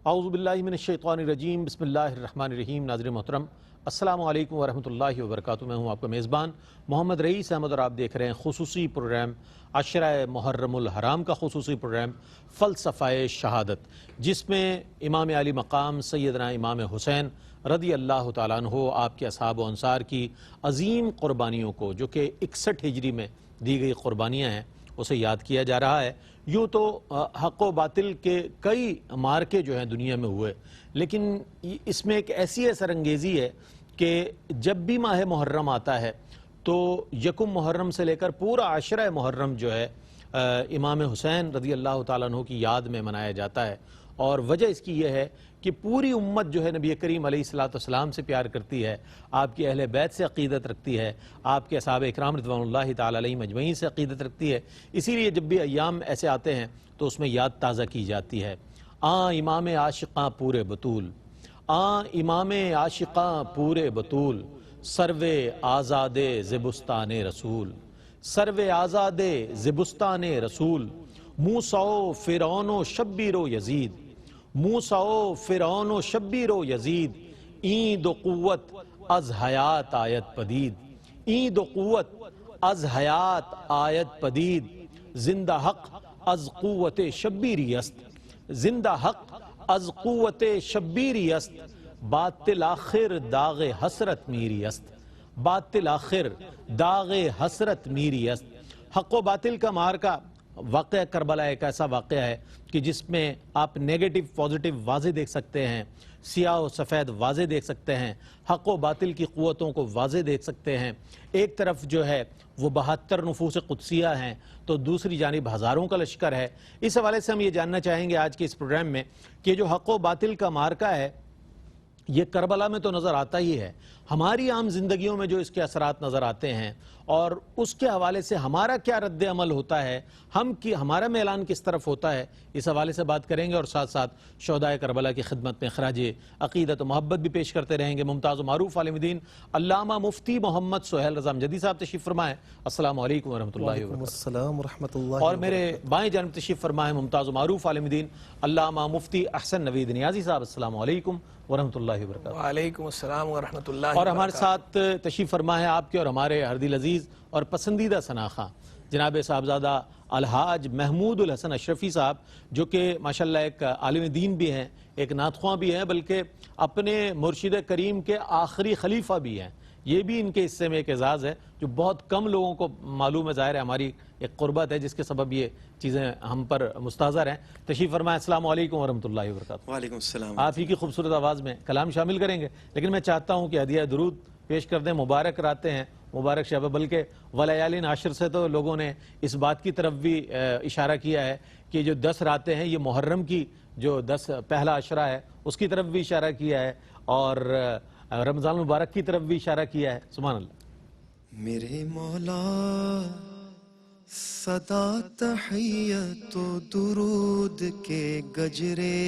اعوذ باللہ من الشیطان الرجیم بسم اللہ الرحمن الرحیم۔ ناظرین محترم السلام علیکم ورحمۃ اللہ وبرکاتہ۔ میں ہوں آپ کا میزبان محمد رئیس احمد اور آپ دیکھ رہے ہیں خصوصی پروگرام عشرہ محرم الحرام کا خصوصی پروگرام فلسفہ شہادت، جس میں امام علی مقام سیدنا امام حسین رضی اللہ تعالیٰ عنہ آپ کے اصحاب و انصار کی عظیم قربانیوں کو، جو کہ 61 ہجری میں دی گئی قربانیاں ہیں، اسے یاد کیا جا رہا ہے۔ یوں تو حق و باطل کے کئی معرکے جو ہیں دنیا میں ہوئے، لیکن اس میں ایک ایسی اثر انگیزی ہے کہ جب بھی ماہ محرم آتا ہے تو یکم محرم سے لے کر پورا عشرہ محرم جو ہے امام حسین رضی اللہ تعالیٰ عنہ کی یاد میں منایا جاتا ہے۔ اور وجہ اس کی یہ ہے کہ پوری امت جو ہے نبی کریم علیہ السلام سے پیار کرتی ہے، آپ کی اہل بیت سے عقیدت رکھتی ہے، آپ کے اصحاب اکرام رضوان اللہ تعالیٰ علیہم اجمعین سے عقیدت رکھتی ہے۔ اسی لیے جب بھی ایام ایسے آتے ہیں تو اس میں یاد تازہ کی جاتی ہے۔ امام عاشقاں پورے بطول، امام عاشقاں پورے بطول، سرو آزاد زبستان رسول، سرو آزاد زبستان رسول، موسیٰ و فرعون و شبیر و یزید، موسیٰ و فرعون و شبیر و یزید، عید و قوت از حیات آیت پدید، عید و قوت از حیات آیت پدید، زندہ حق از قوت شبیری است، زندہ حق از قوت شبیری است، باطل آخر داغ حسرت میری است، باطل آخر داغ حسرت میری است۔ حق و باطل کا معرکہ واقعہ کربلا ایک ایسا واقعہ ہے کہ جس میں آپ نیگیٹو پازیٹیو واضح دیکھ سکتے ہیں، سیاہ و سفید واضح دیکھ سکتے ہیں، حق و باطل کی قوتوں کو واضح دیکھ سکتے ہیں۔ ایک طرف جو ہے وہ 72 نفوس قدسیہ ہیں تو دوسری جانب ہزاروں کا لشکر ہے۔ اس حوالے سے ہم یہ جاننا چاہیں گے آج کے اس پروگرام میں کہ جو حق و باطل کا معرکہ ہے یہ کربلا میں تو نظر آتا ہی ہے، ہماری عام زندگیوں میں جو اس کے اثرات نظر آتے ہیں اور اس کے حوالے سے ہمارا کیا رد عمل ہوتا ہے، ہمارا میلان کس طرف ہوتا ہے، اس حوالے سے بات کریں گے اور ساتھ ساتھ شہدائے کربلا کی خدمت میں خراج عقیدت و محبت بھی پیش کرتے رہیں گے۔ ممتاز و معروف عالم دین علامہ مفتی محمد سہیل رضا امجدی صاحب تشریف فرمائیں۔ السلام علیکم ورحمۃ اللہ وبرکاتہ۔ السلام ورحمۃ اللہ۔ اور میرے بائیں جانب تشریف فرمائیں ممتاز و معروف عالم دین علامہ مفتی احسن نوید نیازی صاحب۔ السلام علیکم ورحمۃ اللہ وبرکاتہ۔ وعلیکم السلام ورحمۃ اللہ۔ اور ہمارے ساتھ تشریف فرما ہے آپ کے اور ہمارے ہر دل عزیز اور پسندیدہ ثناخواں جناب صاحبزادہ الحاج محمود الحسن اشرفی صاحب، جو کہ ماشاءاللہ ایک عالم دین بھی ہیں، ایک نعت خواں بھی ہیں، بلکہ اپنے مرشد کریم کے آخری خلیفہ بھی ہیں۔ یہ بھی ان کے حصے میں ایک اعزاز ہے جو بہت کم لوگوں کو معلوم ہے۔ ظاہر ہے ہماری ایک قربت ہے جس کے سبب یہ چیزیں ہم پر مستحضر ہیں۔ تشریف فرمائیں۔ السلام علیکم ورحمۃ اللہ وبرکاتہ۔ وعلیکم السلام۔ آپ ہی کی خوبصورت آواز میں کلام شامل کریں گے، لیکن میں چاہتا ہوں کہ ہدیہ درود پیش کر دیں۔ مبارک راتیں ہیں، مبارک شب، بلکہ ولیالین عشر سے تو لوگوں نے اس بات کی طرف بھی اشارہ کیا ہے کہ جو 10 راتیں ہیں یہ محرم کی جو 10 پہلا عشرہ ہے اس کی طرف بھی اشارہ کیا ہے اور رمضان مبارک کی طرف بھی اشارہ کیا ہے۔ سبحان اللہ۔ میرے مولا صدا تحیت و درود کے گجرے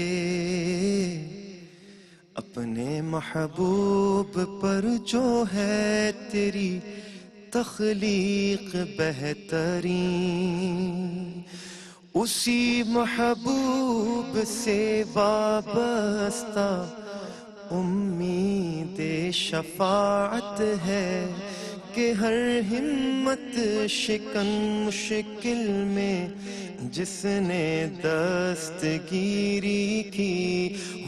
اپنے محبوب پر جو ہے تیری تخلیق بہترین، اسی محبوب سے وابستہ امید شفاعت ہے کہ ہر ہمت شکن مشکل میں جس نے دستگیری کی،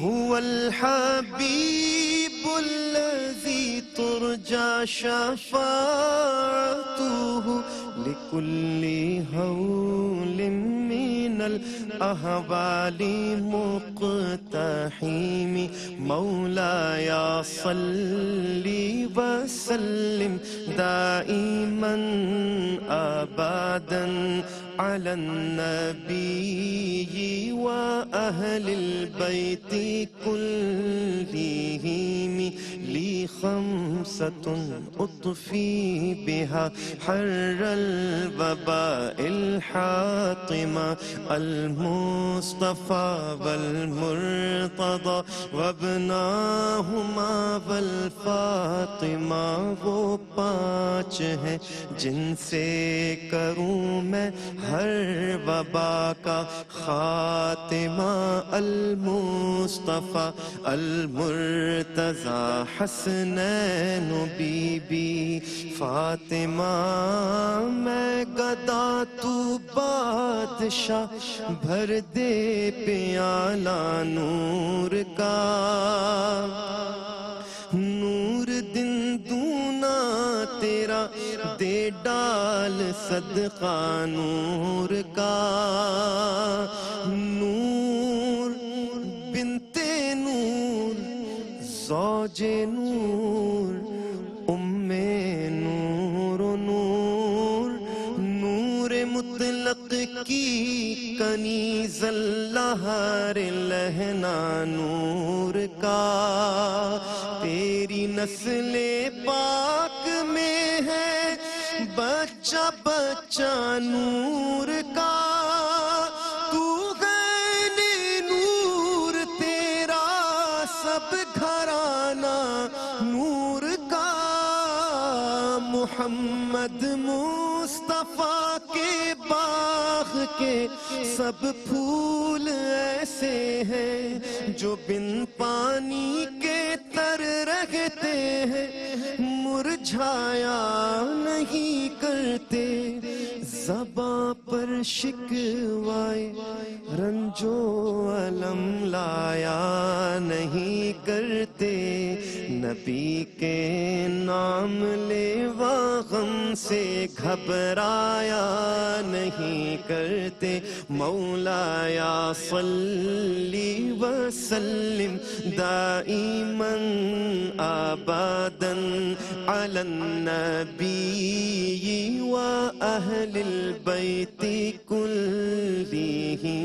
هو الحبیب الذی ترجى شفاعته لكل هول من الأهوال مقتحم، مولاي صل وسلم دائما أبدا على النبي وأهل البيت كلهم، لي خمسة أطفي بها حر الوباء الحاطمة، المصطفى والمرتضى ارتضى وابناهما والفاطمہ وہ پانچ ہیں جن سے کروں میں ہر وبا کا خاتمہ المصطفیٰ المرتضی حسنین بی بی فاطمہ میں گدا تو بادشاہ بھر دے پیالہ نور کا نور دن دونا تیرا دے ڈال صدقہ نور کا نور بنت نور زوج نور ام نور نور نور مطلق کی کنیز اللہر لہنا نور کا تیری نسل پاک میں ہے بچہ بچہ نور کا تو غین نور تیرا سب گھرانہ نور کا محمد مصطفیٰ کے باغ کے سب پھول ایسے ہیں جو بن پانی کے تر رہتے ہیں مرجھایا نہیں کرتے زباں پر شکوائے رنج و الم لایا نہیں کرتے نبی کے نام لیوا غم سے گھبرایا نہیں کرتے مولایا صلی وسلم دائما ابدا علی النبی و اہل البیت کلہم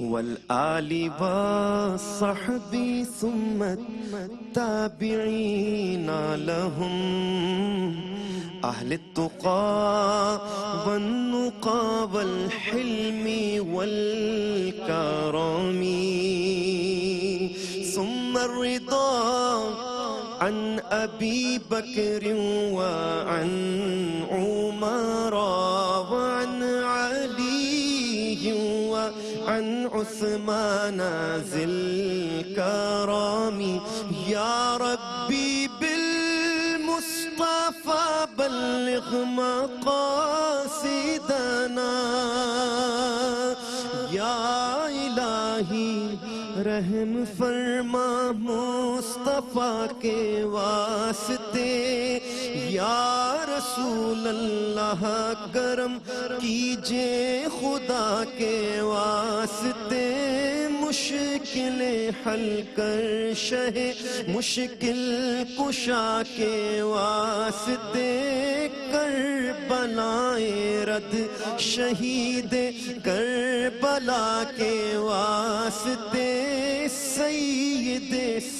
والآل والصحب ثم التابعین لهم أهل التقى والنقى والحلم والكرم ثم الرضا عن أبي بكر وعن عمر وعن علي وعن عثمان ذي الكرم يا ربي بالمصطفى بلغ مقاصدنا يا إلهي رحم فرما مصطفیٰ کے واسطے یا رسول اللہ کرم کیجئے خدا کے واسطے مشکلیں حل کر شہ مشکل کشا کے واسطے کربلائے رد شہید کربلا کے واسطے سید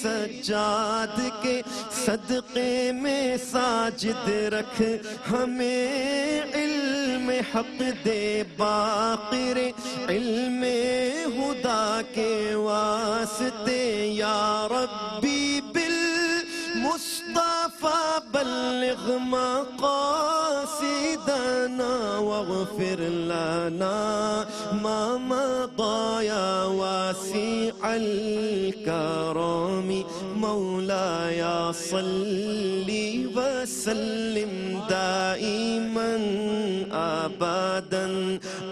سجاد کے صدقے میں ساجد رکھ ہمیں علم حق دے باقر علم خدا کے واسطے یا ربی بالمصطفى بلغ مقاصدنا واغفر لنا ما مضى يا واسع الكرم مولاي صل وسلم دائما ابدا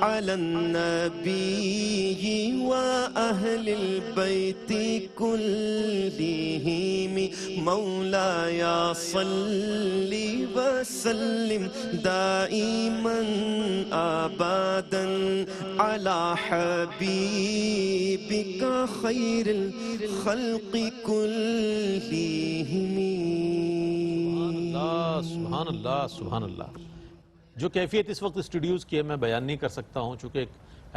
على النبي واهل البيت كلهم مولاي صل وسلم دائما ابدا على حبيبك خير الخلق كلهم سبحان اللہ سبحان اللہ. جو کیفیت اس وقت اسٹوڈیوز کی ہے میں بیان نہیں کر سکتا ہوں چونکہ ایک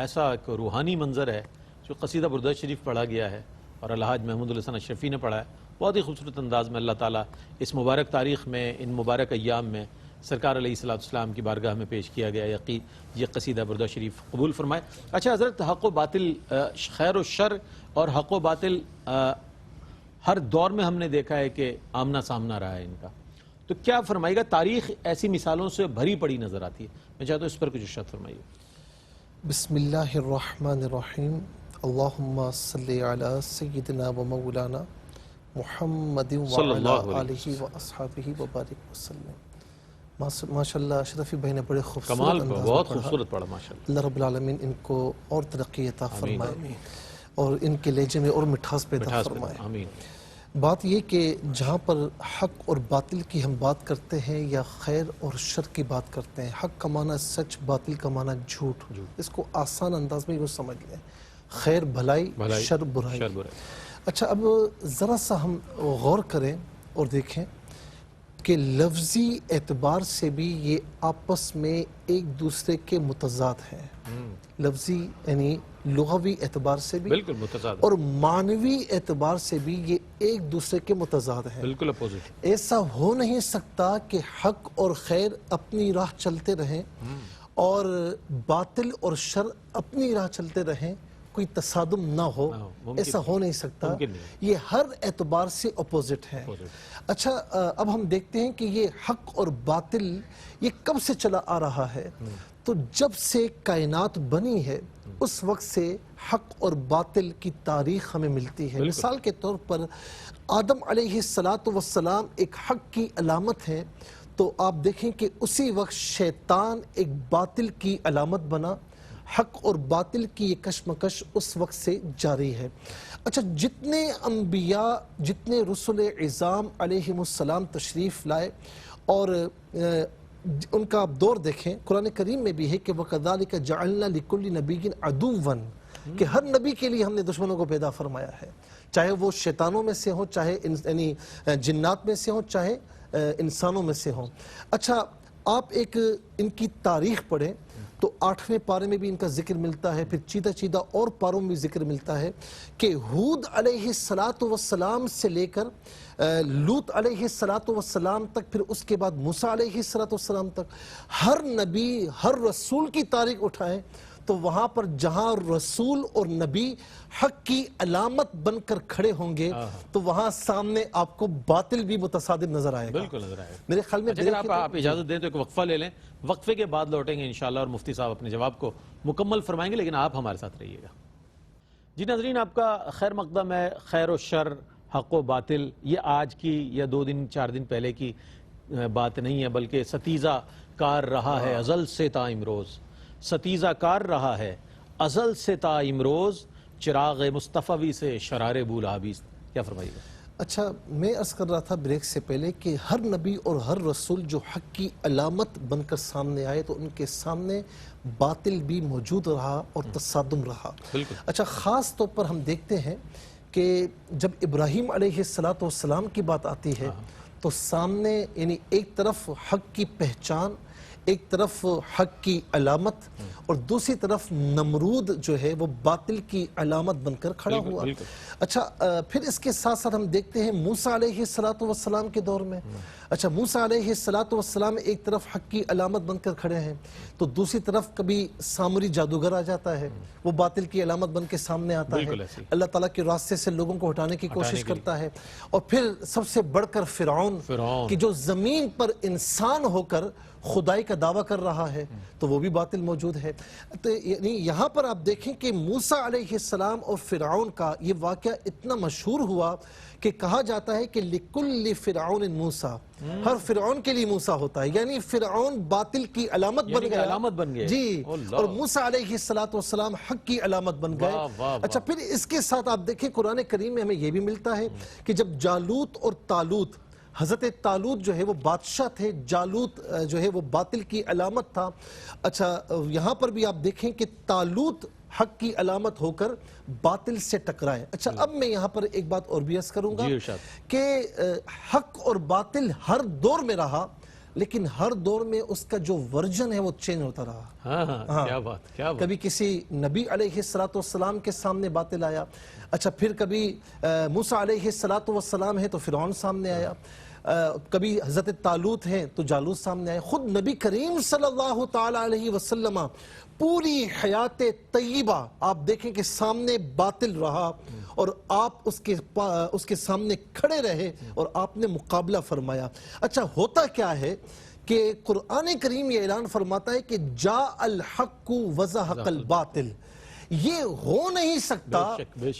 ایسا ایک روحانی منظر ہے جو قصیدہ بردہ شریف پڑھا گیا ہے اور الحاج محمود الحسن اشرفی نے پڑھا ہے. بہت ہی خوبصورت انداز میں اللہ تعالیٰ اس مبارک تاریخ میں ان مبارک ایام میں سرکار علیہ السلام کی بارگاہ میں پیش کیا گیا یہ قصیدہ بردہ شریف قبول فرمائے۔ اچھا حضرت، حق و باطل، خیر و شر اور حق و باطل ہر دور میں ہم نے دیکھا ہے کہ آمنا سامنا رہا ہے ان کا، تو کیا فرمائے گا؟ تاریخ ایسی مثالوں سے بھری پڑی نظر آتی ہے، میں چاہتا ہوں اس پر کچھ ارشاد فرمائیے۔ بسم اللہ الرحمن الرحیم، اللہم صلی علی سیدنا و مولانا محمد صلی اللہ وعلی علیہ آلہ و اصحابہ وبارک وسلم۔ ماشاءاللہ اشرفی بھائی نے بڑے خوبصورت کمال، انداز میں بہت پڑھا۔ خوبصورت پڑھا ماشاءاللہ۔ اللہ رب العالمین ان کو اور ترقی عطا فرمائے اور ان کے لہجے میں اور مٹھاس پیدا فرمائے۔ آمین۔ بات یہ کہ جہاں پر حق اور باطل کی ہم بات کرتے ہیں یا خیر اور شر کی بات کرتے ہیں، حق کا معنی سچ، باطل کا معنی جھوٹ، اس کو آسان انداز میں یوں سمجھ لیں، خیر بھلائی، شر برائی۔ اچھا اب ذرا سا ہم غور کریں اور دیکھیں کہ لفظی اعتبار سے بھی یہ آپس میں ایک دوسرے کے متضاد ہیں، لفظی یعنی لغوی اعتبار سے بھی بالکل متضاد اور معنوی اعتبار سے بھی یہ ایک دوسرے کے متضاد ہیں، بالکل اپوزٹ۔ ایسا ہو نہیں سکتا کہ حق اور خیر اپنی راہ چلتے رہیں اور باطل اور شر اپنی راہ چلتے رہیں، کوئی تصادم نہ ہو، ایسا ہو نہیں سکتا، یہ ہر اعتبار سے اپوزٹ ہے۔ اچھا اب ہم دیکھتے ہیں کہ یہ حق اور باطل یہ کب سے چلا آ رہا ہے؟ تو جب سے کائنات بنی ہے اس وقت سے حق اور باطل کی تاریخ ہمیں ملتی ہے۔ مثال کے طور پر آدم علیہ السلام ایک حق کی علامت ہے، تو آپ دیکھیں کہ اسی وقت شیطان ایک باطل کی علامت بنا، حق اور باطل کی یہ کشمکش اس وقت سے جاری ہے۔ اچھا جتنے انبیاء، جتنے رسول اعظام علیہم السلام تشریف لائے اور ان کا آپ دور دیکھیں، قرآن کریم میں بھی ہے کہ وَكَذَلِكَ جَعَلْنَا لِكُلِّ نَبِيٍّ عَدُوًّا، کہ ہر نبی کے لیے ہم نے دشمنوں کو پیدا فرمایا ہے، چاہے وہ شیطانوں میں سے ہوں، چاہے یعنی جنات میں سے ہوں، چاہے انسانوں میں سے ہوں۔ اچھا آپ ایک ان کی تاریخ پڑھیں تو 8ویں پارے میں بھی ان کا ذکر ملتا ہے، پھر چیدہ چیدہ اور پاروں میں بھی ذکر ملتا ہے کہ ہود علیہ السلام سے لے کر لوط علیہ السلام تک، پھر اس کے بعد موسیٰ علیہ السلام تک، ہر نبی ہر رسول کی تاریخ اٹھائیں تو وہاں پر جہاں رسول اور نبی حق کی علامت بن کر کھڑے ہوں گے تو وہاں سامنے آپ کو باطل بھی متصادم نظر آئے گا۔ بالکل نظر آئے گا۔ میرے خیال میں اگر آپ اجازت دیں تو ایک وقفہ لے لیں، وقفے کے بعد لوٹیں گے انشاءاللہ اور مفتی صاحب اپنے جواب کو مکمل فرمائیں گے، لیکن آپ ہمارے ساتھ رہیے گا۔ جی ناظرین، آپ کا خیر مقدم ہے۔ خیر و شر، حق و باطل، یہ آج کی یا 2 دن 4 دن پہلے کی بات نہیں ہے، بلکہ ستیزہ کار رہا ہے ازل سے تا امروز، ستیزہ کار رہا ہے ازل سے تا امروز، چراغ مصطفی سے شرار بولابیز۔ کیا فرمائیے گا؟ اچھا میں عرض کر رہا تھا بریک سے پہلے کہ ہر نبی اور ہر رسول جو حق کی علامت بن کر سامنے آئے تو ان کے سامنے باطل بھی موجود رہا اور تصادم رہا۔ اچھا خاص طور پر ہم دیکھتے ہیں کہ جب ابراہیم علیہ السلام کی بات آتی ہے تو سامنے یعنی ایک طرف حق کی پہچان، ایک طرف حق کی علامت اور دوسری طرف نمرود جو ہے وہ باطل کی علامت بن کر کھڑا ہوا۔ اچھا پھر اس کے ساتھ ساتھ ہم دیکھتے ہیں موسیٰ علیہ السلام کے دور میں، اچھا موسیٰ علیہ السلام ایک طرف حق کی علامت بن کر کھڑے ہیں تو دوسری طرف کبھی سامری جادوگر آ جاتا ہے، وہ باطل کی علامت بن کے سامنے آتا ہے، اللہ تعالیٰ کے راستے سے لوگوں کو ہٹانے کی کوشش کرتا ہے، اور پھر سب سے بڑھ کر فرعون کہ جو زمین پر انسان ہو کر خدائی کا دعویٰ کر رہا ہے تو وہ بھی باطل موجود ہے۔ تو یعنی یہاں پر آپ دیکھیں کہ موسیٰ علیہ السلام اور فرعون کا یہ واقعہ اتنا مشہور ہوا کہ کہا جاتا ہے کہ لِكُلِّ فِرْعَوْنٍ مُوسَىٰ، ہر فرعون کے لیے موسیٰ ہوتا ہے، یعنی فرعون باطل کی علامت بن گیا جی، اور موسیٰ علیہ السلام حق کی علامت بن گئے۔ اچھا پھر اس کے ساتھ آپ دیکھیں قرآن کریم میں ہمیں یہ بھی ملتا ہے کہ جب جالوت اور طالوت، حضرت طالوت جو ہے وہ بادشاہ تھے، جالوت جو ہے وہ باطل کی علامت تھا۔ اچھا یہاں پر بھی آپ دیکھیں کہ طالوت حق کی علامت ہو کر باطل سے ٹکرائے۔ اچھا اب میں یہاں پر ایک بات اور بھی عرض کروں گا کہ حق اور باطل ہر دور میں رہا، لیکن ہر دور میں اس کا جو ورژن ہے وہ چینج ہوتا رہا۔ کیا بات، کبھی کسی نبی علیہ السلام کے سامنے باطل آیا، اچھا پھر کبھی موسیٰ علیہ السلام ہے تو فرعون سامنے آیا، کبھی حضرت طالوت ہیں تو جالوت سامنے آئے. خود نبی کریم صلی اللہ تعالی علیہ وسلم پوری حیات طیبہ آپ دیکھیں کہ سامنے باطل رہا اور آپ اس کے سامنے کھڑے رہے اور آپ نے مقابلہ فرمایا. اچھا ہوتا کیا ہے کہ قرآن کریم یہ اعلان فرماتا ہے کہ جاء الحق وزہق الباطل. یہ ہو نہیں سکتا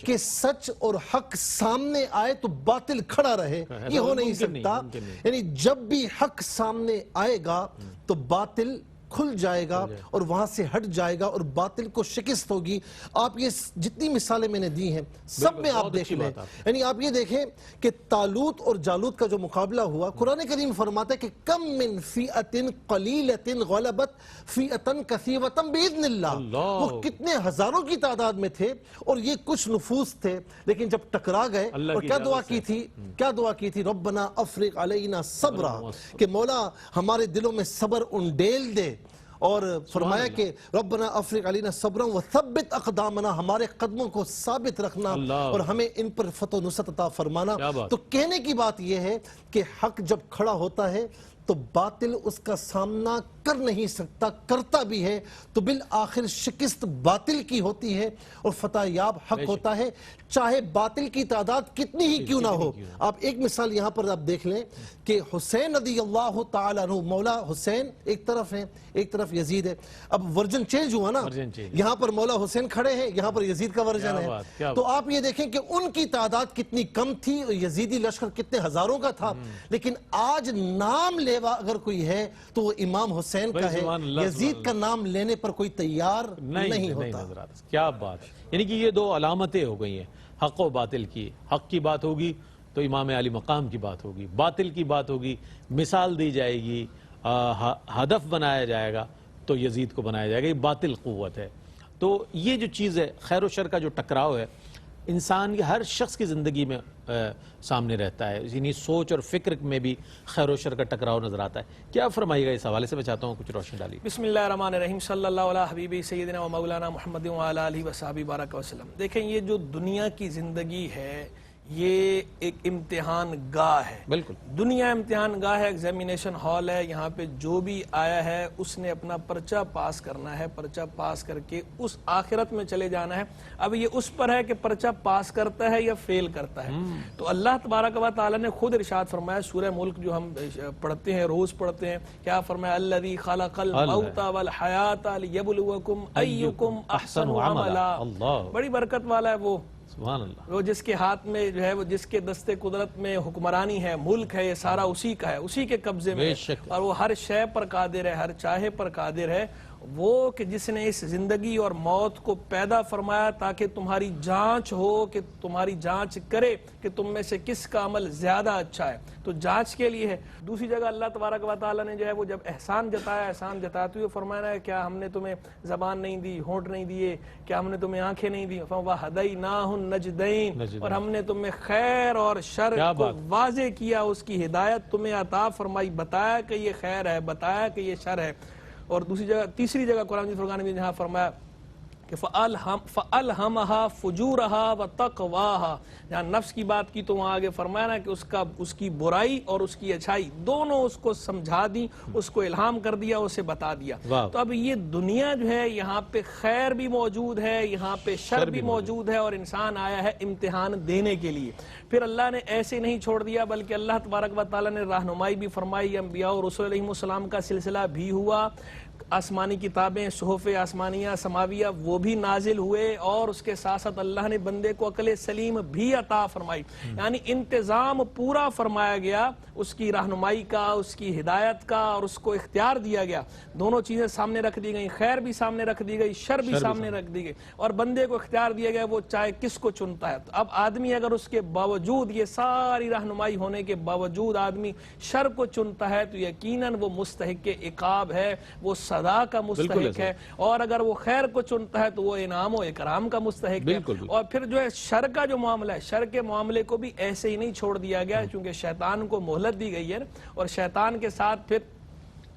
کہ سچ اور حق سامنے آئے تو باطل کھڑا رہے. یہ ہو نہیں سکتا. یعنی جب بھی حق سامنے آئے گا تو باطل کھل جائے گا اور وہاں سے ہٹ جائے گا اور باطل کو شکست ہوگی. آپ یہ جتنی مثالیں میں نے دی ہیں سب میں آپ دیکھ لیں. یعنی آپ یہ دیکھیں کہ طالوت اور جالوت کا جو مقابلہ ہوا قرآن کریم فرماتا ہے کہ کم من فئۃ قلیلۃ غلبت فئۃ کثیرۃ باذن اللہ. وہ کتنے ہزاروں کی تعداد میں تھے اور یہ کچھ نفوس تھے لیکن جب ٹکرا گئے اور کیا دعا کی تھی ربنا افرغ علینا صبرا کہ مولا ہمارے دلوں میں صبر انڈیل دے. اور فرمایا کہ ربنا افرغ علینا صبرا وثبت اقدامنا ہمارے قدموں کو ثابت رکھنا اور ہمیں ان پر فتح و نصرت عطا فرمانا. تو کہنے کی بات یہ ہے کہ حق جب کھڑا ہوتا ہے تو باطل اس کا سامنا کر نہیں سکتا. کرتا بھی ہے تو بالآخر شکست باطل کی ہوتی ہے اور فتح یاب حق ہوتا ہے چاہے باطل کی تعداد کتنی ہی کیوں نہ ہو. آپ ایک مثال یہاں پر آپ دیکھ لیں کہ حسین رضی اللہ تعالیٰ عنہ مولا حسین ایک طرف ہیں ایک طرف یزید ہے. اب ورژن چینج ہوا نا. یہاں پر مولا حسین کھڑے ہیں یہاں پر یزید کا ورژن ہے. تو آپ یہ دیکھیں کہ ان کی تعداد کتنی کم تھی اور یزیدی لشکر کتنے ہزاروں کا تھا. لیکن آج نام لیوا اگر کوئی ہے تو وہ امام حسین کا ہے. یزید کا نام لینے پر کوئی تیار نہیں ہوتا. کیا بات. یعنی کہ یہ دو علامتیں ہو گئی ہیں حق و باطل کی. حق کی بات ہوگی تو امام علی مقام کی بات ہوگی. باطل کی بات ہوگی مثال دی جائے گی ہدف بنایا جائے گا تو یزید کو بنایا جائے گا. یہ باطل قوت ہے. تو یہ جو چیز ہے خیر و شر کا جو ٹکراؤ ہے انسان کی ہر شخص کی زندگی میں سامنے رہتا ہے. یعنی سوچ اور فکر میں بھی خیر و شر کا ٹکراؤ نظر آتا ہے. کیا فرمائیے گا اس حوالے سے؟ میں چاہتا ہوں کچھ روشن ڈالیے. بسم اللہ الرحمن الرحیم صلی اللہ علیہ حبیبی سیدنا و مولانا محمد وعلی آلہ وصحبہ بارک وسلم. دیکھیں یہ جو دنیا کی زندگی ہے یہ ایک امتحان گاہ ہے. بالکل دنیا امتحان گاہ ہے. ایگزامینیشن ہال ہے. یہاں پہ جو بھی آیا ہے اس نے اپنا پرچہ پاس کرنا ہے. پرچہ پاس کر کے اس آخرت میں چلے جانا ہے. اب یہ اس پر ہے کہ پرچہ پاس کرتا ہے یا فیل کرتا ہے. تو اللہ تبارک و تعالی نے خود ارشاد فرمایا سورہ ملک جو ہم پڑھتے ہیں روز پڑھتے ہیں کیا فرمایا الذی خلق الموت والحیات لیبلوکم ایکم احسن عملا. بڑی برکت والا ہے وہ وہ جس کے ہاتھ میں جو ہے وہ جس کے دستے قدرت میں حکمرانی ہے ملک ہے یہ سارا اسی کا ہے اسی کے قبضے میں اور وہ ہر شے پر قادر ہے ہر چاہے پر قادر ہے. وہ کہ جس نے اس زندگی اور موت کو پیدا فرمایا تاکہ تمہاری جانچ ہو کہ تمہاری جانچ کرے کہ تم میں سے کس کا عمل زیادہ اچھا ہے. تو جانچ کے لیے ہے. دوسری جگہ اللہ تبارک و تعالیٰ نے جو ہے وہ جب احسان جتاتے ہوئے فرمایا ہے کیا ہم نے تمہیں زبان نہیں دی ہونٹ نہیں دیے کیا ہم نے تمہیں آنکھیں نہیں دی وَهَدَيْنَاهُ النَّجْدَيْنِ اور ہم نے تمہیں خیر اور شر کو واضح کیا اس کی ہدایت تمہیں عطا فرمائی بتایا کہ یہ خیر ہے بتایا کہ یہ شر ہے. اور تیسری جگہ قرآن فرقان میں جہاں فرمایا کہ فَأَلْهَمَهَا فُجُورَهَا وَتَقْوَاهَا. جہاں نفس کی بات کی تو وہاں آگے فرمایا نا کہ اس کی برائی اور اس کی اچھائی دونوں اس کو سمجھا دی اس کو الہام کر دیا اسے بتا دیا. تو اب یہ دنیا جو ہے یہاں پہ خیر بھی موجود ہے یہاں پہ شر بھی موجود ہے اور انسان آیا ہے امتحان دینے کے لیے. پھر اللہ نے ایسے نہیں چھوڑ دیا بلکہ اللہ تبارک و تعالیٰ نے رہنمائی بھی فرمائی. انبیاء اور رسول علیہ السلام کا سلسلہ بھی ہوا. آسمانی کتابیں صحف آسمانیہ سماویہ وہ بھی نازل ہوئے اور اس کے ساتھ ساتھ اللہ نے بندے کو عقل سلیم بھی عطا فرمائی. یعنی انتظام پورا فرمایا گیا اس کی رہنمائی کا اس کی ہدایت کا اور اس کو اختیار دیا گیا. دونوں چیزیں سامنے رکھ دی گئیں خیر بھی سامنے رکھ دی گئی شر بھی سامنے رکھ دی گئی اور بندے کو اختیار دیا گیا وہ چاہے کس کو چنتا ہے. تو اب آدمی اگر اس کے باوجود یہ ساری رہنمائی ہونے کے باوجود آدمی شر کو چنتا ہے تو یقیناً وہ مستحق عقاب ہے وہ صدا کا مستحق ہے. اور اگر وہ خیر کو چنتا ہے تو وہ انعام و اکرام کا مستحق ہے. اور پھر جو ہے شر کا جو معاملہ ہے شر کے معاملے کو بھی ایسے ہی نہیں چھوڑ دیا گیا کیونکہ شیطان کو مہلت دی گئی ہے اور شیطان کے ساتھ پھر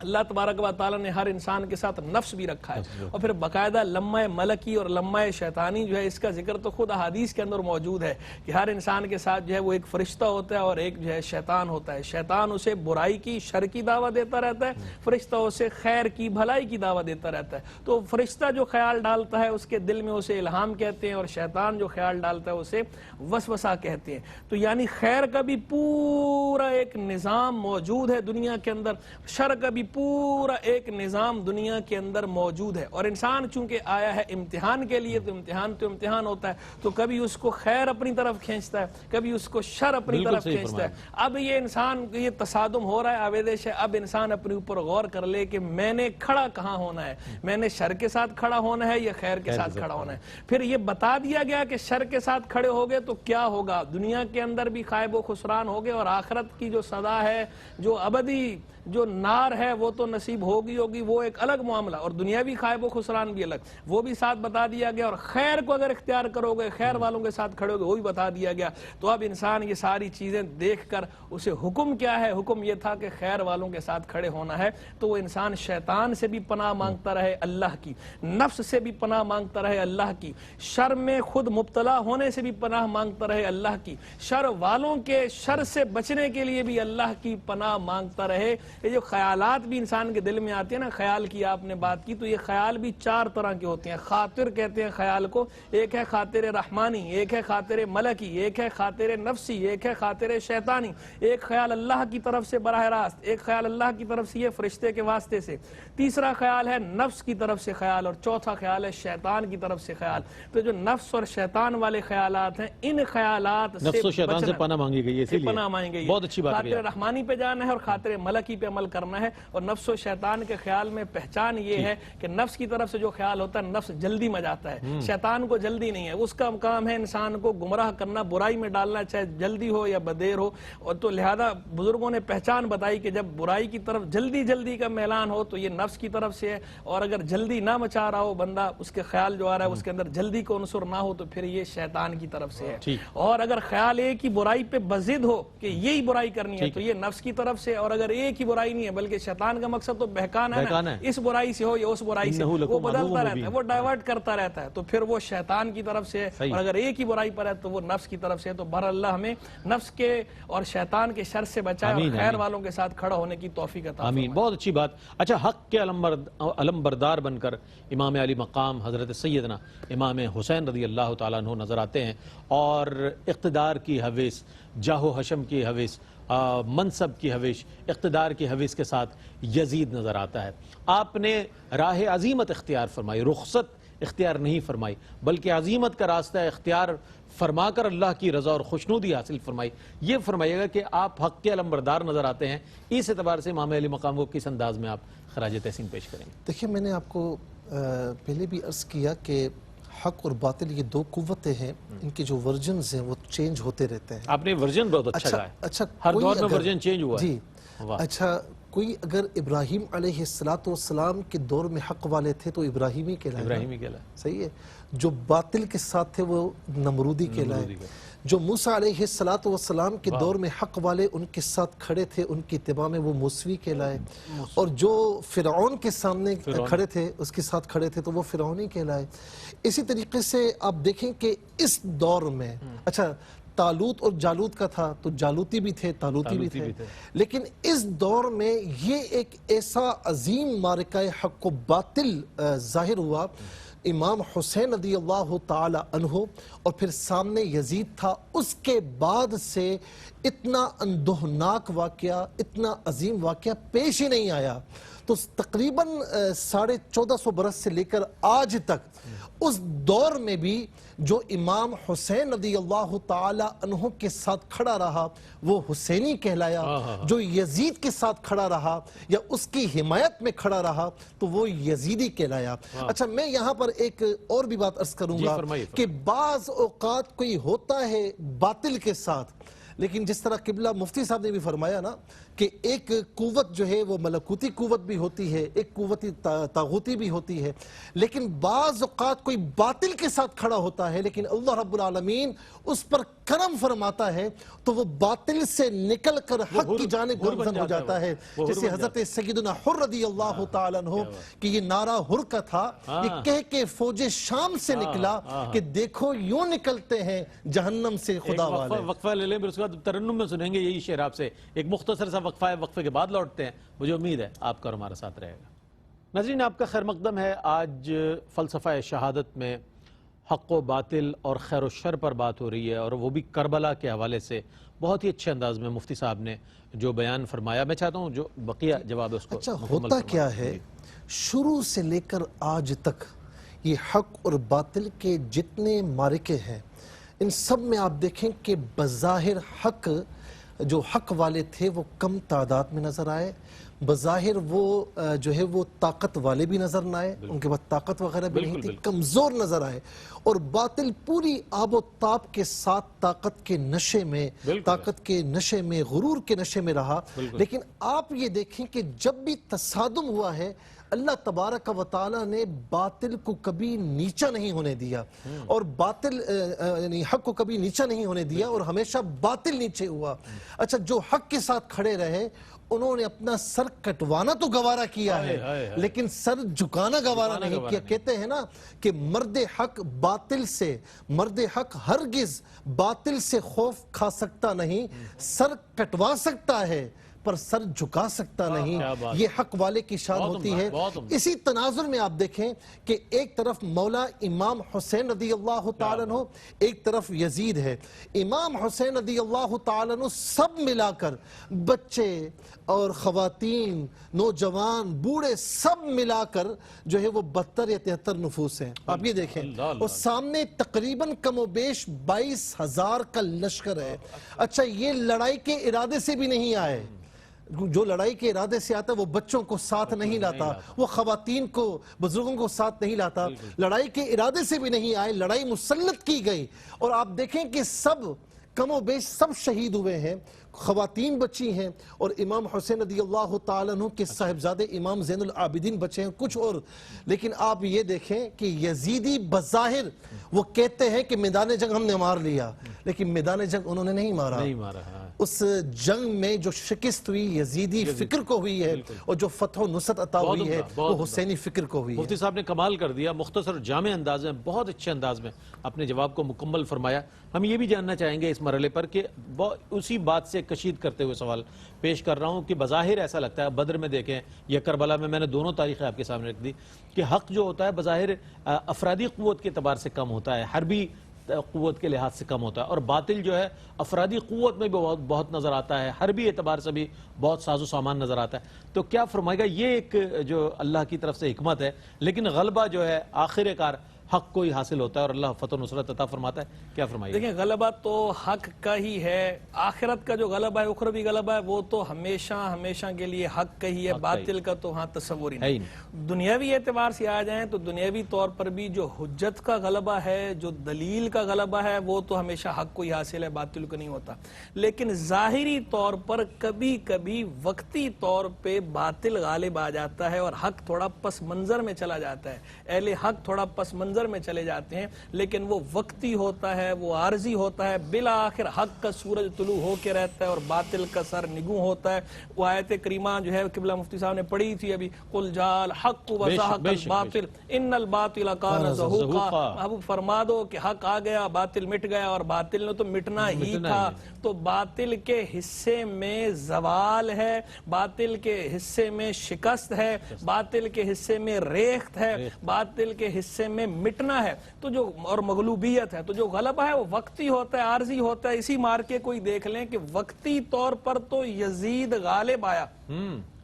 اللہ تبارک و تعالیٰ نے ہر انسان کے ساتھ نفس بھی رکھا ہے اور پھر باقاعدہ لمحہ ملکی اور لمحہ شیطانی جو ہے اس کا ذکر تو خود احادیث کے اندر موجود ہے کہ ہر انسان کے ساتھ جو ہے وہ ایک فرشتہ ہوتا ہے اور ایک جو ہے شیطان ہوتا ہے. شیطان اسے برائی کی شر کی دعوت دیتا رہتا ہے, فرشتہ اسے خیر کی بھلائی کی دعوت دیتا رہتا ہے. تو فرشتہ جو خیال ڈالتا ہے اس کے دل میں اسے الہام کہتے ہیں اور شیطان جو خیال ڈالتا ہے اسے وسوسہ کہتے ہیں. تو یعنی خیر کا بھی پورا ایک نظام موجود ہے دنیا کے اندر, شر کا بھی پورا ایک نظام دنیا کے اندر موجود ہے. اور انسان چونکہ آیا ہے امتحان کے لیے, تو امتحان ہوتا ہے, تو کبھی اس کو خیر اپنی طرف کھینچتا ہے, کبھی اس کو شر اپنی طرف کھینچتا ہے. اب یہ انسان یہ تصادم ہو رہا ہے, آویدش ہے. اب انسان اپنے اوپر غور کر لے کہ میں نے کھڑا کہاں ہونا ہے, میں نے شر کے ساتھ کھڑا ہونا ہے یا خیر کے ساتھ کھڑا ہونا ہے. پھر یہ بتا دیا گیا کہ شر کے ساتھ کھڑے ہوگے تو کیا ہوگا, دنیا کے اندر بھی خائب و خسران ہوگے, اور آخرت کی جو سزا ہے, جو ابدی جو نار ہے وہ تو نصیب ہوگی, وہ ایک الگ معاملہ, اور دنیاوی خائب و خسران بھی الگ, وہ بھی ساتھ بتا دیا گیا. اور خیر کو اگر اختیار کرو گے, خیر والوں کے ساتھ کھڑے ہوگے, وہ بھی بتا دیا گیا. تو اب انسان یہ ساری چیزیں دیکھ کر اسے حکم کیا ہے, حکم یہ تھا کہ خیر والوں کے ساتھ کھڑے ہونا ہے. تو وہ انسان شیطان سے بھی پناہ مانگتا رہے اللہ کی, نفس سے بھی پناہ مانگتا رہے اللہ کی, شر میں خود مبتلا ہونے سے بھی پناہ مانگتا رہے اللہ کی, شر والوں کے شر سے بچنے کے لیے بھی اللہ کی پناہ مانگتا رہے. یہ جو خیالات بھی انسان کے دل میں آتے ہیں نا, خیال کی آپ نے بات کی, تو یہ خیال بھی 4 طرح کے ہوتے ہیں. خاطر کہتے ہیں خیال کو, ایک ہے خاطر رحمانی, ایک ہے خاطر ملکی, ایک ہے خاطر نفسی, ایک ہے خاطر شیطانی. ایک خیال اللہ کی طرف سے براہ راست, ایک خیال اللہ کی طرف سے یہ فرشتے کے واسطے سے, تیسرا خیال ہے نفس کی طرف سے خیال, اور چوتھا خیال ہے شیطان کی طرف سے خیال. تو جو نفس اور شیطان والے خیالات ہیں, ان خیالات نفس و شیطان سے پناہ مانگی گئی ہے, اسی لیے پناہ مانگی گئی ہے. بہت اچھی بات ہے. خاطر رحمانی پہ جانا ہے اور خاطر ملکی پہ عمل کرنا ہے. اور نفس و شیطان کے خیال میں پہچان یہ ہے کہ نفس کی طرف سے جو خیال ہوتا ہے, نفس جلدی میں جاتا ہے, شیطان کو جلدی نہیں ہے. اس کا کام ہے انسان کو گمراہ کرنا, برائی میں ڈالنا, چاہے جلدی ہو یا بدیر ہو. اور تو لہذا بزرگوں نے پہچان بتائی کہ جب برائی کی طرف جلدی کا میلان ہو تو یہ نفس کی طرف سے ہے, اور اگر جلدی نہ مچا رہا ہو بندہ, اس کے خیال جو آ رہا ہے اس کے اندر جلدی کو عنصر نہ ہو, تو پھر یہ شیطان کی طرف سے ہے. اور اگر خیال ایک ہی برائی پہ بضد ہو کہ یہی برائی کرنی ہے, تو یہ نفس کی طرف سے. اور اگر ایک ہی برائی نہیں ہے بلکہ شیطان کا مقصد تو بہکانا ہے, اس برائی سے ہو یا اس برائی سے, وہ بدلتا رہتا ہے, وہ ڈائیورٹ کرتا رہتا ہے, تو پھر وہ شیطان کی طرف سے ہے. اور اگر ایک ہی برائی پر ہے تو وہ نفس کی طرف سے. تو بہر اللہ ہمیں نفس کے اور شیطان کے شر سے بچائے اور خیر والوں کے ساتھ کھڑا ہونے کی توفیق عطا فرمائے. آمین. بہت اچھی بات. اچھا, حق کے علم بردار بن کر امام علی مقام حضرت سیدنا امام حسین رضی اللہ تعالیٰ عنہ نظر آتے ہیں, اور اقتدار کی حویث, جاہ و حشم کی حویث, منصب کی حویث, اقتدار کی حویث کے ساتھ یزید نظر آتا ہے. آپ نے راہ عظیمت اختیار فرمائی, رخصت اختیار نہیں فرمائی, بلکہ عظیمت کا راستہ اختیار فرما کر اللہ کی رضا اور خوشنودی حاصل فرمائی. یہ فرمائیے گا کہ آپ حق کے علمبردار نظر آتے ہیں, اس اعتبار سے امام علی مقام کو کس انداز میں آپ خراج تحسین پیش کریں گے؟ دیکھیں, میں نے آپ کو پہلے بھی عرض کیا کہ حق اور باطل یہ 2 قوتیں ہیں, ان کے جو ورژنز ہیں وہ چینج ہوتے رہتے ہیں. آپ نے ورژن بہت اچھا کہا ہے. اچھا, ہر دور میں ورژن چینج ہوا ہے. جی, اچھا, کوئی اگر ابراہیم علیہ السلام کے دور میں حق والے تھے تو ابراہیمی کہلائے, صحیح ہے. جو باطل کے ساتھ تھے وہ نمرودی کہلائے. جو موسیٰ علیہ السلام کے دور میں حق والے ان کے ساتھ کھڑے تھے, ان کی اتباع میں, وہ موسوی کہلائے. اور جو فرعون کے سامنے کھڑے تھے, اس کے ساتھ کھڑے تھے, تو وہ فرعونی کہلائے. اسی طریقے سے آپ دیکھیں کہ اس دور میں, اچھا, تالوت اور جالوت کا تھا تو جالوتی بھی تھے, تالوتی بھی تھے, لیکن اس دور میں یہ ایک ایسا عظیم معرکہ حق و باطل ظاہر ہوا. امام حسین رضی اللہ تعالی عنہ اور پھر سامنے یزید تھا. اس کے بعد سے اتنا اندوہناک واقعہ, اتنا عظیم واقعہ پیش ہی نہیں آیا. تو تقریباً 1450 برس سے لے کر آج تک اس دور میں بھی جو امام حسین رضی اللہ تعالی عنہ کے ساتھ کھڑا رہا وہ حسینی کہلایا, جو یزید کے ساتھ کھڑا رہا یا اس کی حمایت میں کھڑا رہا تو وہ یزیدی کہلایا. اچھا, میں یہاں پر ایک اور بھی بات عرض کروں گا کہ بعض اوقات کوئی ہوتا ہے باطل کے ساتھ, لیکن جس طرح قبلہ مفتی صاحب نے بھی فرمایا نا کہ ایک قوت جو ہے وہ ملکوتی قوت بھی ہوتی ہے، ایک قوت طاغوتی بھی ہوتی ہے، لیکن بعض اوقات کوئی باطل کے ساتھ کھڑا ہوتا ہے لیکن اللہ رب العالمین اس پر کرم فرماتا ہے تو وہ باطل سے نکل کر حق کی جانب گامزن ہو جاتا ہے. جیسے حضرت سیدنا حر رضی اللہ تعالیٰ عنہ کہ یہ نعرہ حر کا تھا، یہ کہہ کے فوج شام سے نکلا کہ دیکھو یوں نکلتے ہیں جہنم سے خدا والے. وقفہ لے لیں، پھر اس کے بعد ترنم میں سنیں گے یہی شعر آپ سے. ایک مختصر سا وقفہ ہے، وقفے کے بعد لوٹتے ہیں. مجھے امید ہے آپ کا اور ہمارا ساتھ رہے گا. ناظرین، آپ کا خیر مقدم ہے. آج فلسفہ شہادت میں حق و باطل اور خیر و شر پر بات ہو رہی ہے، اور وہ بھی کربلا کے حوالے سے بہت ہی اچھے انداز میں مفتی صاحب نے جو بیان فرمایا. میں چاہتا ہوں جو بقیہ جواب ہے اس کو اچھا ہوتا کیا ہے، شروع سے لے کر آج تک یہ حق اور باطل کے جتنے معرکے ہیں ان سب میں آپ دیکھیں کہ بظاہر حق جو حق والے تھے وہ کم تعداد میں نظر آئے، بظاہر وہ جو ہے وہ طاقت والے بھی نظر نہ آئے، ان کے پاس طاقت وغیرہ بھی نہیں تھی، کمزور نظر آئے، اور باطل پوری آب و تاب کے ساتھ طاقت کے نشے میں، طاقت کے نشے میں، غرور کے نشے میں رہا. لیکن آپ یہ دیکھیں کہ جب بھی تصادم ہوا ہے اللہ تبارک و تعالی نے باطل کو کبھی نیچا نہیں ہونے دیا، اور باطل یعنی حق کو کبھی نیچا نہیں ہونے دیا، اور ہمیشہ باطل نیچے ہوا. اچھا، جو حق کے ساتھ کھڑے رہے انہوں نے اپنا سر کٹوانا تو گوارا کیا ہے لیکن سر جھکانا گوارا نہیں کیا. کہتے ہیں نا کہ مرد حق باطل سے، مرد حق ہرگز باطل سے خوف کھا سکتا نہیں، سر کٹوا سکتا ہے پر سر جھکا سکتا نہیں. یہ حق والے کی شان ہوتی ہے. اسی تناظر میں آپ دیکھیں کہ ایک طرف مولا امام حسین رضی اللہ تعالیٰ عنہ، ایک طرف یزید ہے. امام حسین رضی اللہ تعالیٰ عنہ سب ملا کر، بچے اور خواتین، نوجوان، بوڑھے، سب ملا کر جو ہے وہ 72 یا 73 نفوس ہیں. آپ یہ دیکھیں، اور سامنے تقریباً کم و بیش 22,000 کا لشکر ہے. اچھا، یہ لڑائی کے ارادے سے بھی نہیں آئے. جو لڑائی کے ارادے سے آتا ہے وہ بچوں کو ساتھ نہیں لاتا، وہ خواتین کو، بزرگوں کو ساتھ نہیں لاتا. لڑائی کے ارادے سے بھی نہیں آئے، لڑائی مسلط کی گئی، اور آپ دیکھیں کہ سب کم و بیش سب شہید ہوئے ہیں، خواتین بچی ہیں، اور امام حسین رضی اللہ تعالیٰ عنہ کے صاحبزادے امام زین العابدین بچے ہیں کچھ اور. لیکن آپ یہ دیکھیں کہ یزیدی بظاہر وہ کہتے ہیں کہ میدان جنگ ہم نے مار لیا، لیکن میدان جنگ انہوں نے نہیں مارا. اس جنگ میں جو شکست ہوئی یزیدی فکر کو ہوئی ہے، اور جو فتح و نصرت عطا ہوئی ہے وہ حسینی فکر کو ہوئی ہے. مفتی صاحب نے کمال کر دیا، مختصر جامع انداز میں، بہت اچھے انداز میں اپنے جواب کو مکمل فرمایا. ہم یہ بھی جاننا چاہیں گے اس مرحلے پر کہ اسی بات سے کشید کرتے ہوئے سوال پیش کر رہا ہوں کہ بظاہر ایسا لگتا ہے، بدر میں دیکھیں یا کربلا میں نے دونوں تاریخیں آپ کے سامنے رکھ دی، کہ حق جو ہوتا ہے بظاہر افرادی قوت کے اعتبار سے کم ہوتا ہے، حربی قوت کے لحاظ سے کم ہوتا ہے، اور باطل جو ہے افرادی قوت میں بھی بہت نظر آتا ہے، حربی اعتبار سے بھی بہت ساز و سامان نظر آتا ہے. تو کیا فرمائے گا، یہ ایک جو اللہ کی طرف سے حکمت ہے، لیکن غلبہ جو ہے آخر کار حق کو ہی حاصل ہوتا ہے اور اللہ فتح و نصرت عطا فرماتا ہے. کیا فرمائیے؟ دیکھیں، غلبہ تو حق کا ہی ہے. آخرت کا جو غلبہ ہے، اخروی غلبہ ہے، وہ تو ہمیشہ کے لیے حق کا ہی ہے. باطل کا تو ہاں تصور ہی نہیں. دنیاوی اعتبار سے آ جائیں تو دنیاوی طور پر بھی جو حجت کا غلبہ ہے، جو دلیل کا غلبہ ہے، وہ تو ہمیشہ حق کو ہی حاصل ہے، باطل کو نہیں ہوتا. لیکن ظاہری طور پر کبھی کبھی وقتی طور پہ باطل غالب آ جاتا ہے اور حق تھوڑا پس منظر میں چلا جاتا ہے. اہل حق تھوڑا پس منظر میں چلے جاتے ہیں، لیکن وہ وقتی ہوتا ہے، وہ عارضی ہوتا ہے. بالآخر حق کا سورج طلوع ہو کے رہتا ہے اور باطل کا سر نگوں ہوتا ہے. وہ آیت کریمہ جو ہے قبلہ مفتی صاحب نے پڑھی تھی ابھی، قل جاء الحق وزهق الباطل ان الباطل کان زہوقا. اب فرما دو کہ حق آ گیا، باطل مٹ گیا، اور باطل نے تو مٹنا ہی تھا. تو باطل کے حصے میں زوال ہے، باطل کے حصے میں شکست ہے، باطل کے حصے میں ریخت ہے، باطل کے حصے میں مٹنا ہے. تو جو اور مغلوبیت ہے، تو جو غلبہ ہے وہ وقتی ہوتا ہے، عارضی ہوتا ہے. اسی مارکے کو ہی دیکھ لیں کہ وقتی طور پر تو یزید غالب آیا،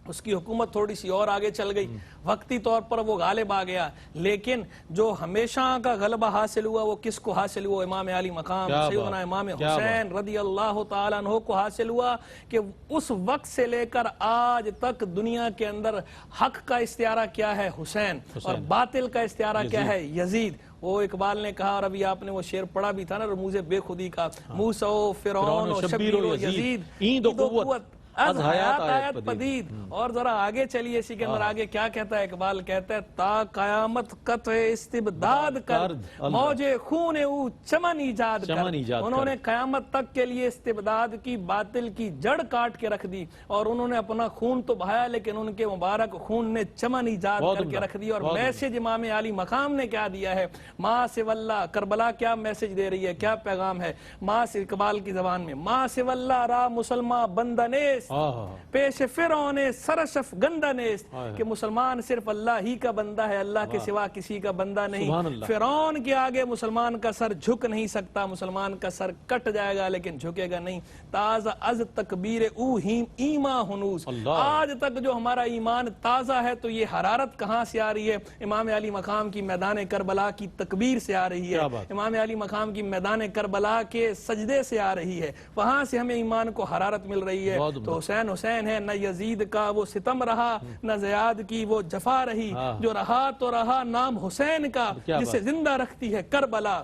اس کی حکومت تھوڑی سی اور آگے چل گئی، وقتی طور پر وہ غالب آ گیا. لیکن جو ہمیشہ کا غلبہ حاصل ہوا وہ کس کو حاصل ہوا؟ امام علی مقام سیدنا امام حسین رضی اللہ تعالیٰ عنہ کو حاصل ہوا، کہ اس وقت سے لے کر آج تک دنیا کے اندر حق کا استعارہ کیا ہے؟ حسین. اور باطل کا استعارہ کیا ہے؟ یزید. وہ اقبال نے کہا، اور ابھی آپ نے وہ شعر پڑھا بھی تھا نا رموز بے خودی کا، موسیٰ و فرعون و شبیر و یزید، ایند و قوت از حیات آیت پدید. اور ذرا آگے چلیے اسی کے اندر آگے کیا کہتا ہے اقبال؟ کہتا ہے تا قیامت قطع استبداد کر موج خون او چمن ایجاد کر. انہوں نے قیامت تک کے لیے استبداد کی، باطل کی جڑ کاٹ کے رکھ دی، اور انہوں نے اپنا خون تو بہایا لیکن ان کے مبارک خون نے چمن ایجاد کر کے رکھ دی. اور میسج امام علی مقام نے کیا دیا ہے؟ ماں سے واللہ، کربلا کیا میسج دے رہی ہے، کیا پیغام ہے؟ ماں سے، اقبال کی زبان میں، ماں سے واللہ را مسلمان بندنیس پیش فرعون سرشف گندہ نیست، کہ مسلمان صرف اللہ ہی کا بندہ ہے، اللہ کے سوا کسی کا بندہ نہیں. فرعون کے آگے مسلمان کا سر جھک نہیں سکتا، مسلمان کا سر کٹ جائے گا لیکن جھکے گا نہیں. تازہ از تکبیر او ایمان ہنوز، آج تک جو ہمارا ایمان تازہ ہے تو یہ حرارت کہاں سے آ رہی ہے؟ امام علی مقام کی میدان کربلا کی تکبیر سے آ رہی ہے، امام علی مقام کی میدان کربلا کے سجدے سے آ رہی ہے، وہاں سے ہمیں ایمان کو حرارت مل رہی ہے. تو حسین حسین ہے، نہ یزید کا وہ ستم رہا، نہ زیاد کی وہ جفا رہی، جو رہا تو رہا نام حسین کا، جسے زندہ رکھتی ہے کربلا.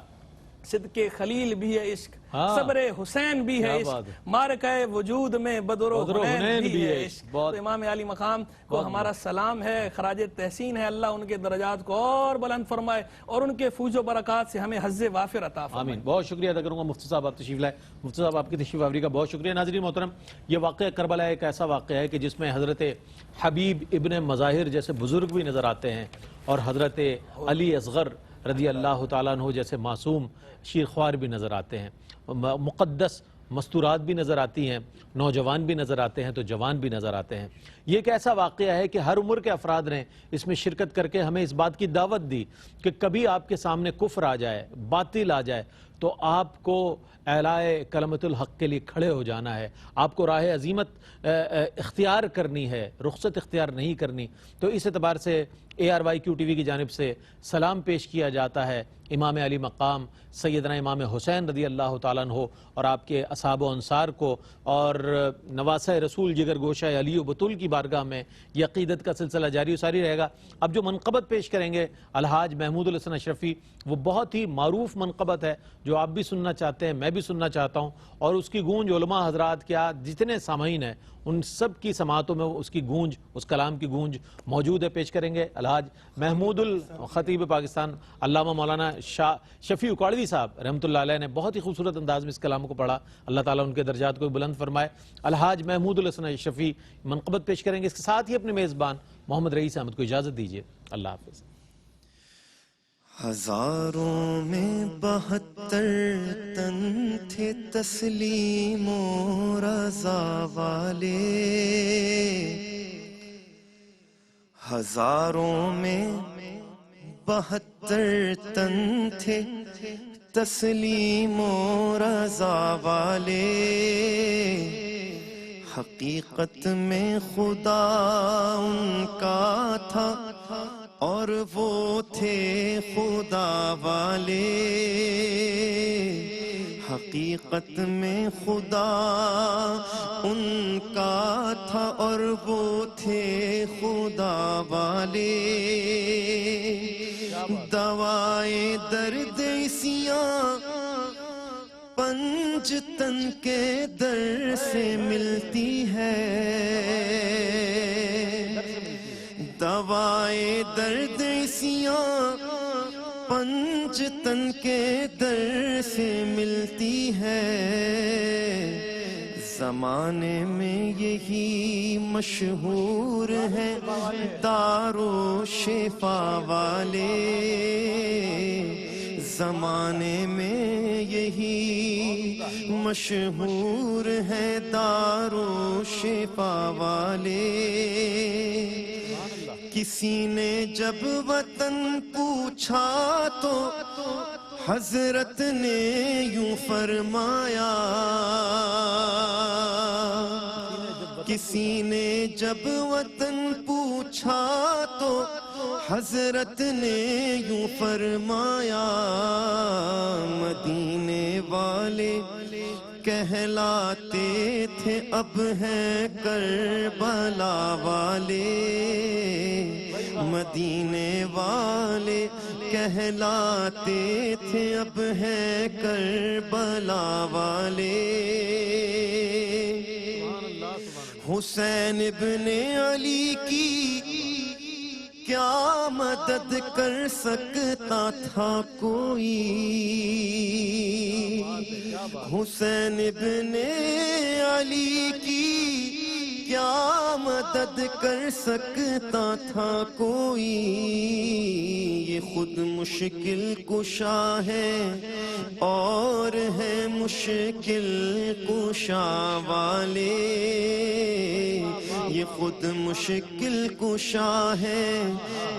صدق خلیل بھی ہے عشق، صبر حسین بھی ہے عشق، مارکہ وجود میں بدر و حنین بھی ہے عشق. تو امام علی مقام کو ہمارا سلام ہے، خراج تحسین ہے. اللہ ان کے درجات کو اور بلند فرمائے اور ان کے فوج و برکات سے ہمیں حظ وافر عطا فرمائے. آمین. بہت شکریہ ادا کروں گا مفتی صاحب، آپ تشریف لائے. مفتی صاحب آپ کی تشریف آوری کا بہت شکریہ. ناظرین محترم، یہ واقعہ کربلا ایک ایسا واقعہ ہے کہ جس میں حضرت حبیب ابن مظاہر جیسے بزرگ بھی نظر آتے ہیں، اور حضرت علی اصغر رضی اللہ تعالیٰ عنہ جیسے معصوم شیرخوار بھی نظر آتے ہیں، مقدس مستورات بھی نظر آتی ہیں، نوجوان بھی نظر آتے ہیں تو جوان بھی نظر آتے ہیں. یہ ایک ایسا واقعہ ہے کہ ہر عمر کے افراد نے اس میں شرکت کر کے ہمیں اس بات کی دعوت دی کہ کبھی آپ کے سامنے کفر آ جائے، باطل آ جائے، تو آپ کو اعلائے کلمت الحق کے لیے کھڑے ہو جانا ہے، آپ کو راہ عظیمت اختیار کرنی ہے، رخصت اختیار نہیں کرنی. تو اس اعتبار سے ARYQ TV کی جانب سے سلام پیش کیا جاتا ہے امام علی مقام سیدنا امام حسین رضی اللہ تعالیٰ عنہ اور آپ کے اصحاب و انصار کو، اور نواسہ رسول جگر گوشہ علی و بطول کی بارگاہ میں یہ عقیدت کا سلسلہ جاری و ساری رہے گا. اب جو منقبت پیش کریں گے الحاج محمود الحسن اشرفی، وہ بہت ہی معروف منقبت ہے جو آپ بھی سننا چاہتے ہیں، میں بھی سننا چاہتا ہوں، اور اس کی گونج علماء حضرات کیا جتنے سامعین ہیں ان سب کی سماعتوں میں اس کی گونج، اس کلام کی گونج موجود ہے. پیش کریں گے الحاج محمود الخطیب پاکستان علامہ مولانا شفیع اکاڑوی صاحب رحمۃ اللہ علیہ نے بہت ہی خوبصورت انداز میں اس کلام کو پڑھا. اللہ تعالیٰ ان کے درجات کو بلند فرمائے. الحاج محمود الحسن شفیع منقبت پیش کریں گے، اس کے ساتھ ہی اپنے میزبان محمد رئیس احمد کو اجازت دیجیے. اللہ حافظ. ہزاروں میں 72 تن تھے تسلیم و رضا والے، ہزاروں میں 72 تن تھے تسلیم و رضا والے. حقیقت میں خدا ان کا تھا اور وہ تھے خدا والے. حقیقت میں خدا ان کا تھا اور وہ تھے خدا والے. دوائے درد سیاں پنجتن کے در سے ملتی ہے، دوائے درد سیاں پنجتن کے در سے ملتی ہے. زمانے میں یہی مشہور ہے دارو شفا والے. زمانے میں یہی مشہور ہے دارو شفا والے. کسی نے جب وطن پوچھا تو حضرت نے یوں فرمایا، کسی نے جب وطن پوچھا تو حضرت نے یوں فرمایا، مدینے والے کہلاتے تھے اب ہیں کربلا والے. مدینے والے کہلاتے تھے اب ہیں کربلا والے حسین ابن علی کی کیا مدد کر سکتا تھا کوئی حسین ابن علی کی کیا مدد کر سکتا تھا کوئی یہ خود مشکل کشا ہے اور ہے مشکل کشا والے یہ خود مشکل کشا ہے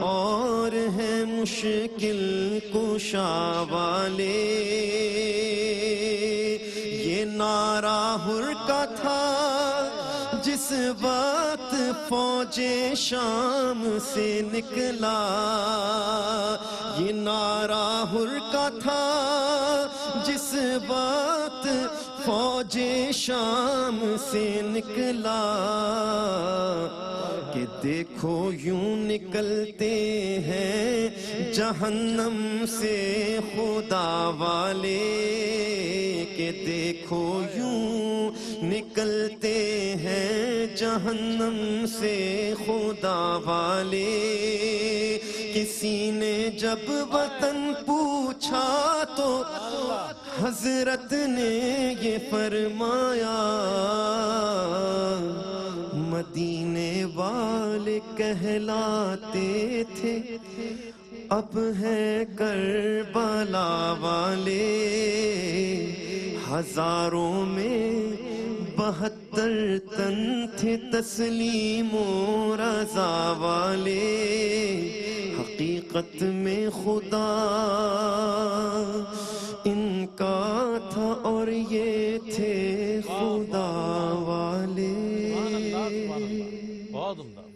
اور ہے مشکل کشا والے یہ نعرہ حر کا تھا جس وقت فوج شام سے نکلا یہ نعرہ حر کا تھا جس وقت فوج شام سے نکلا کہ دیکھو یوں نکلتے ہیں جہنم سے خدا والے کہ دیکھو یوں نکلتے ہیں جہنم سے خدا والے کسی نے جب وطن پوچھا تو حضرت نے یہ فرمایا مدینے والے کہلاتے تھے اب ہے کربلا والے ہزاروں میں 72 تن تھے تسلیم و رضا والے حقیقت میں خدا ان کا تھا اور یہ تھے خدا والے بہت عمدہ